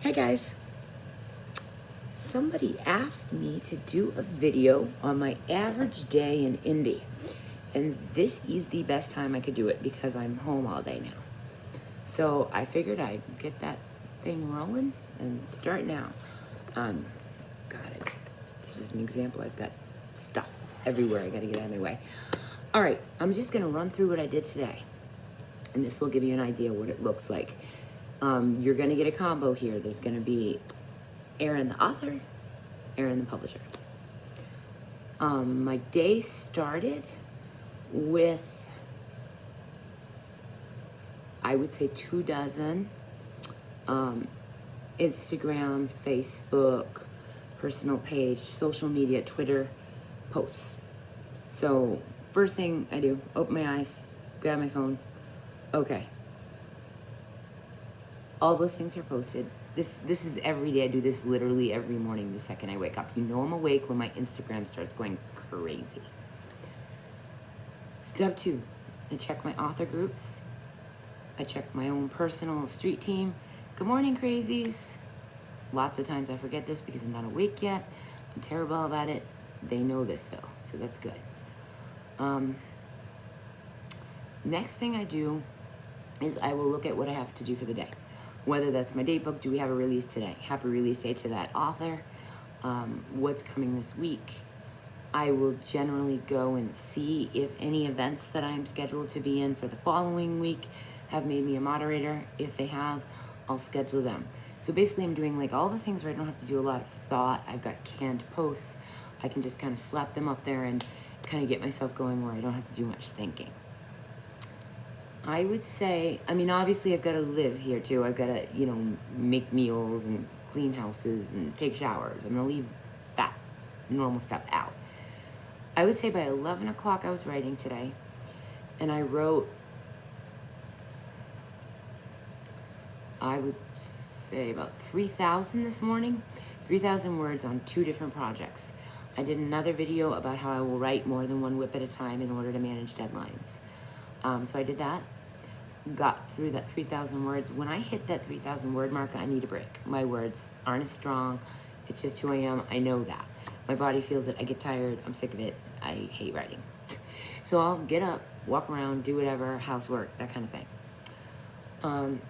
Hey guys, somebody asked me to do a video on my average day in Indy, and this is the best time I could do it because I'm home all day now. So I figured I'd get that thing rolling and start now. Got it. This is an example. I've got stuff everywhere. I got to get out of my way. All right, I'm just going to run through what I did today, and this will give you an idea what it looks like. You're going to get a combo here. There's going to be Erin the author, Erin the publisher. My day started with, I would say, 24 Instagram, Facebook, personal page, social media, Twitter posts. So first thing I do, open my eyes, grab my phone. Okay. All those things are posted. This is every day. I do this literally every morning the second I wake up. You know I'm awake when my Instagram starts going crazy. Step 2, I check my author groups. I check my own personal street team. Good morning, crazies. Lots of times I forget this because I'm not awake yet. I'm terrible about it. They know this though, so that's good. Next thing I do is I will look at what I have to do for the day. Whether that's my date book, do we have a release today? Happy release day to that author. What's coming this week? I will generally go and see if any events that I'm scheduled to be in for the following week have made me a moderator. If they have, I'll schedule them. So basically I'm doing like all the things where I don't have to do a lot of thought. I've got canned posts. I can just kind of slap them up there and kind of get myself going where I don't have to do much thinking. I would say, obviously I've got to live here too. I've got to, make meals and clean houses and take showers. I'm going to leave that normal stuff out. I would say by 11 o'clock I was writing today, and I wrote, I would say about 3,000 this morning, 3,000 words on 2 different projects. I did another video about how I will write more than one whip at a time in order to manage deadlines. So I did that, got through that 3,000 words. When I hit that 3,000 word mark, I need a break. My words aren't as strong. It's just who I am. I know that. My body feels it. I get tired. I'm sick of it. I hate writing. So I'll get up, walk around, do whatever, housework, that kind of thing.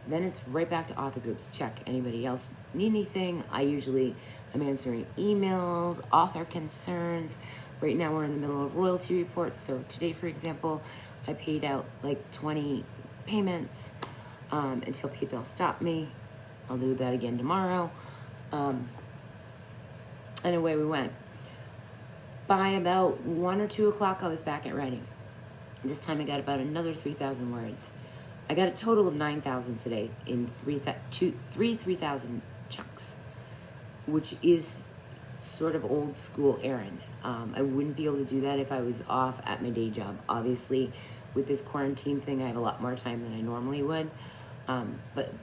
Then it's right back to author groups. Check. Anybody else need anything? I'm answering emails, author concerns. Right now we're in the middle of royalty reports. So today, for example, I paid out like 20 payments until PayPal stopped me. I'll do that again tomorrow. And away we went. By about 1 or 2 o'clock, I was back at writing. This time I got about another 3,000 words. I got a total of 9,000 today in three 3,000 chunks, which is sort of old school Erin. I wouldn't be able to do that if I was off at my day job. Obviously, with this quarantine thing, I have a lot more time than I normally would. But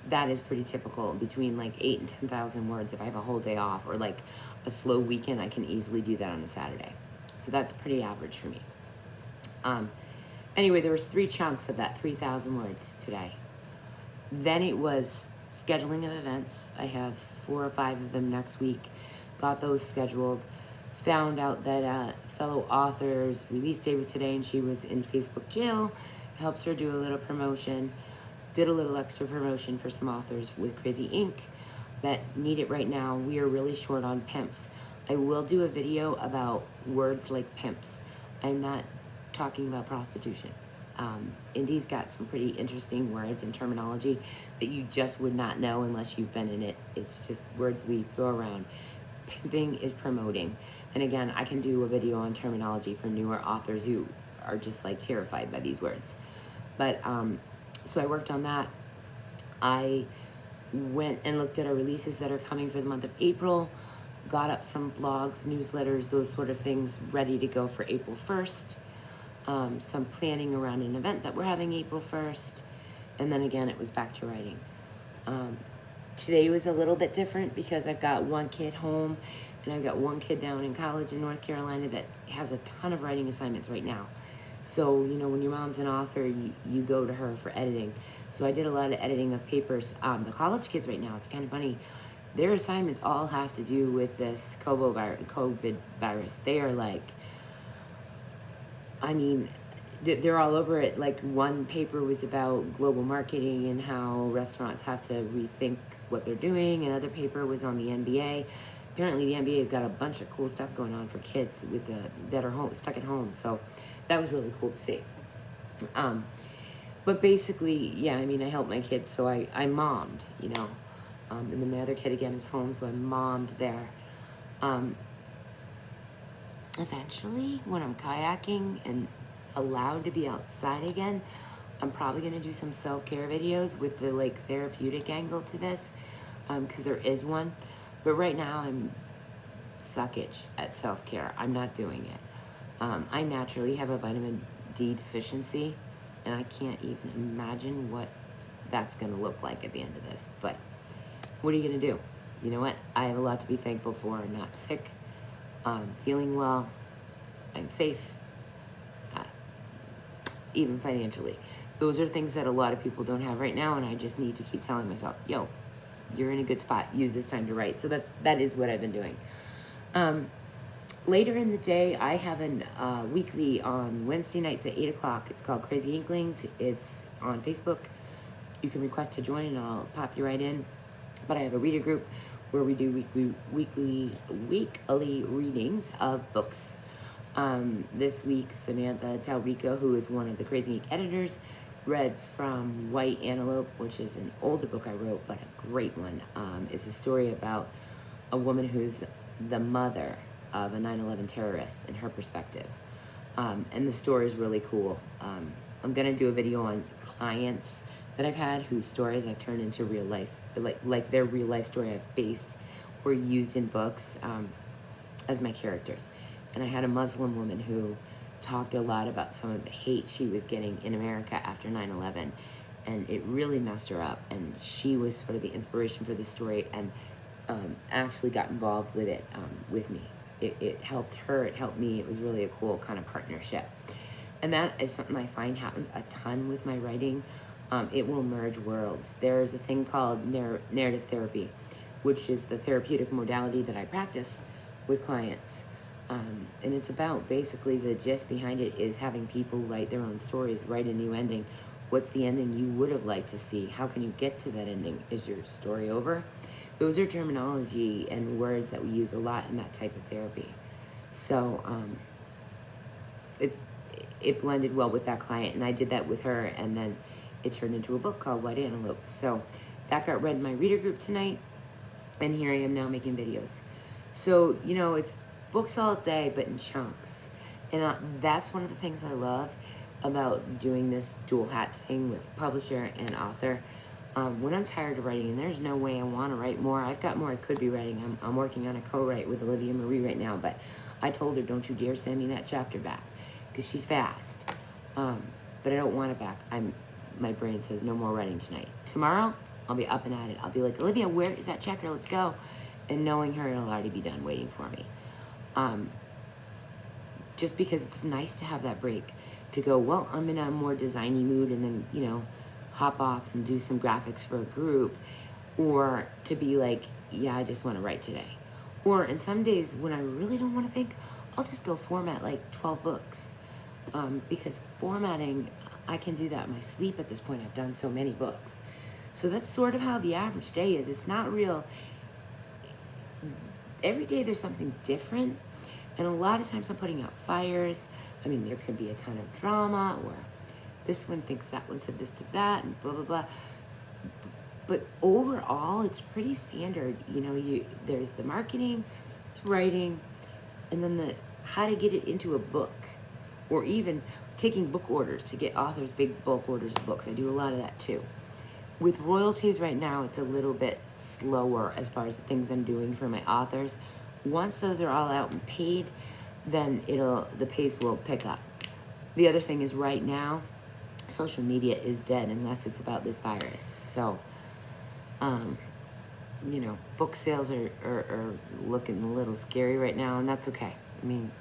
that is pretty typical, between like 8,000 and 10,000 words. If I have a whole day off or like a slow weekend, I can easily do that on a Saturday. So that's pretty average for me. Anyway, there was 3 chunks of that 3,000 words today. Then it was scheduling of events. I have 4 or 5 of them next week. Got those scheduled. Found out that a fellow author's release day was today and she was in Facebook jail. Helped her do a little promotion. Did a little extra promotion for some authors with Crazy Ink that need it right now. We are really short on pimps. I will do a video about words like pimps. I'm not talking about prostitution. Indy's got some pretty interesting words and terminology that you just would not know unless you've been in it. It's just words we throw around. Pimping is promoting. And again, I can do a video on terminology for newer authors who are just like terrified by these words. But so I worked on that. I went and looked at our releases that are coming for the month of April, got up some blogs, newsletters, those sort of things ready to go for April 1st. Some planning around an event that we're having April 1st. And then again, it was back to writing. Today was a little bit different because I've got one kid home and I've got one kid down in college in North Carolina that has a ton of writing assignments right now. So, you know, when your mom's an author, you go to her for editing. So I did a lot of editing of papers. The college kids right now, it's kind of funny. Their assignments all have to do with this COVID virus. They are like, I mean, they're all over it. Like one paper was about global marketing and how restaurants have to rethink what they're doing. Another paper was on the NBA. Apparently, the NBA has got a bunch of cool stuff going on for kids with that are stuck at home. So that was really cool to see. But basically, yeah, I mean, I helped my kids, so I mommed, you know. And then my other kid again is home, so I mommed there. Eventually, when I'm kayaking and allowed to be outside again, I'm probably going to do some self-care videos with the like therapeutic angle to this, because there is one. But right now, I'm suckage at self-care. I'm not doing it. I naturally have a vitamin D deficiency, and I can't even imagine what that's going to look like at the end of this. But what are you going to do? You know what? I have a lot to be thankful for. I'm not sick. Feeling well. I'm safe. Even financially. Those are things that a lot of people don't have right now, and I just need to keep telling myself, yo, you're in a good spot. Use this time to write. So that is what I've been doing. Later in the day, I have a weekly on Wednesday nights at 8 o'clock. It's called Crazy Inklings. It's on Facebook. You can request to join, and I'll pop you right in. But I have a reader group where we do weekly readings of books. This week, Samantha Talrico, who is one of the Crazy Ink editors, read from White Antelope, which is an older book I wrote, but a great one. It's a story about a woman who's the mother of a 9/11 terrorist and her perspective. And the story is really cool. I'm going to do a video on clients that I've had whose stories I've turned into real life, like their real life story I've based or used in books as my characters. And I had a Muslim woman who talked a lot about some of the hate she was getting in America after 9/11, and it really messed her up. And she was sort of the inspiration for the story, and actually got involved with it with me. It helped her, it helped me. It was really a cool kind of partnership. And that is something I find happens a ton with my writing. It will merge worlds. There's a thing called narrative therapy, which is the therapeutic modality that I practice with clients. And it's about basically the gist behind it is having people write their own stories, write a new ending. What's the ending you would have liked to see? How can you get to that ending? Is your story over? Those are terminology and words that we use a lot in that type of therapy. So it blended well with that client, and I did that with her, and then it turned into a book called White Antelope. So that got read in my reader group tonight, and here I am now making videos. So, you know, it's books all day, but in chunks. And that's one of the things I love about doing this dual hat thing with publisher and author. When I'm tired of writing, and there's no way I want to write more, I've got more I could be writing. I'm working on a co-write with Olivia Marie right now, but I told her, don't you dare send me that chapter back, because she's fast. But I don't want it back. My brain says no more writing tonight. Tomorrow, I'll be up and at it. I'll be like, Olivia, where is that chapter? Let's go. And knowing her, it'll already be done waiting for me. Just because it's nice to have that break to go, well, I'm in a more designy mood, and then, you know, hop off and do some graphics for a group, or to be like, yeah, I just want to write today. Or in some days when I really don't want to think, I'll just go format like 12 books. Because formatting, I can do that in my sleep at this point. I've done so many books. So that's sort of how the average day is. It's not real. Every day there's something different. And a lot of times I'm putting out fires. I mean, there could be a ton of drama, or this one thinks that one said this to that, and blah, blah, blah. But overall, it's pretty standard. You know, there's the marketing, the writing, and then the how to get it into a book, or even taking book orders to get authors big bulk orders of books. I do a lot of that too. With royalties right now, it's a little bit slower as far as the things I'm doing for my authors. Once those are all out and paid, then the pace will pick up. The other thing is right now, social media is dead unless it's about this virus. So, you know, book sales are looking a little scary right now, and that's okay. I mean,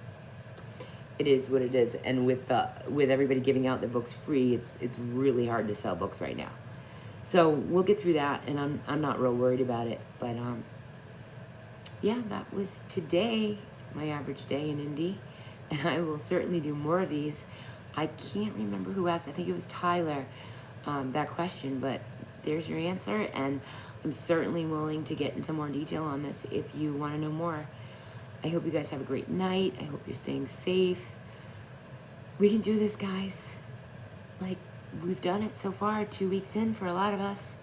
it is what it is. And with everybody giving out their books free, it's really hard to sell books right now. So we'll get through that, and I'm not real worried about it. But yeah, that was today, my average day in Indy, and I will certainly do more of these. I can't remember who asked. I think it was Tyler, that question, but there's your answer, and I'm certainly willing to get into more detail on this if you want to know more. I hope you guys have a great night. I hope you're staying safe. We can do this, guys. Like, we've done it so far, 2 weeks in for a lot of us.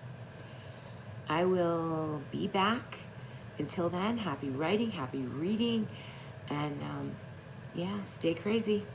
I will be back. Until then, happy writing, happy reading, and yeah, stay crazy.